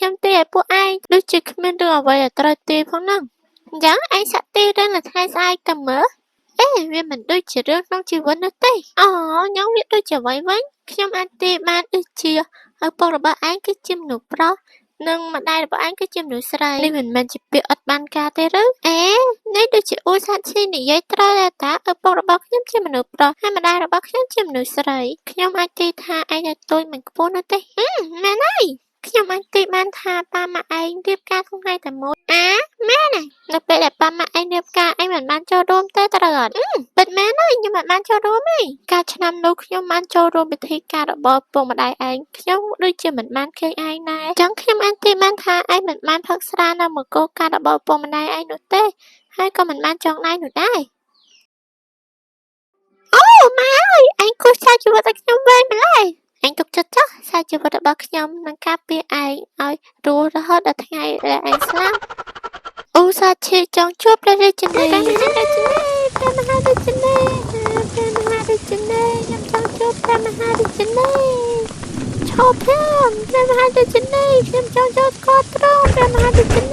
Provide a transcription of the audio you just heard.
ខ្ញុំទីឲ្យពួកឯងដូចជាគ្មានរឿងអ្វីដែលត្រូវទីផងហ្នឹងអញ្ចឹងឯងសាក់ទីរឿងនៅថ្ងៃស្អែកទៅមើលវាមិនដូចជារឿងក្នុងជីវិតនោះទេអូខ្ញុំវាដូចជាអ្វីវិញខ្ញុំអាចទីបានដូចជាឪពុករបស់ឯងគឺជាមនុស្សប្រុសនិងម្ដាយរបស់ឯងគឺជាមនុស្សស្រីនេះមិនមែនជាពាក្យអត់បានការទេឬនេះដូចជាអ៊ូសាឈីនិយាយត្រូវដែរតាឪពុករបស់ខ្ញុំជាមនុស្សប្រុសហើយម្ដាយរបស់ខ្ញុំជាមនុស្សស្រីខ្ញុំអាចទីថាឯងនៅទូចមិនខ្ពស់នោះទេមែនហើយខ្ញុំអាចទីបានថាប៉ាម៉ាក់ឯងរៀបការក្នុងថ្ងៃតែមួយមែនហើយនៅពេលដែលប៉ាម៉ាក់ឯងរៀបការឯងមិនបានចូលរួមទេត្រូវអត់ពិតមែនហើយខ្ញុំមិនបានចូលរួមទេកាលឆ្នាំនោះខ្ញុំបានចូលរួមពិធីការរបស់ពុកម្ដាយឯងខ្ញុំដូចជាមិនបានឃើញឯងដែរអញ្ចឹងខ្ញុំអាចទីបានថាឯងមិនបានផឹកស្រានៅមង្គលការរបស់ពុកម្ដាយឯងនោះទេហើយក៏មិនបានចងដៃនោះដែរអូម៉ែអើយឯងគូសចោលជីវិតឲ្យខ្ញុំវិញម្ល៉េះឯងទុកចិត្តចុះសាជីវិតរបស់ខ្ញុំនឹងការពារឯងឲ្យរស់រហូតដល់ថ្ងៃដែលឯងស្លាប់ឧស្សាហ៍ឈីចង់ជួបព្រះរាជាណាព្រះមហារាជណាខ្ញុំចង់ជួបព្រះមហារាជណាឈប់ព្រះមហារាជណាខ្ញុំចង់ចូលស្គាល់ទ្រង់ព្រះមហារាជណា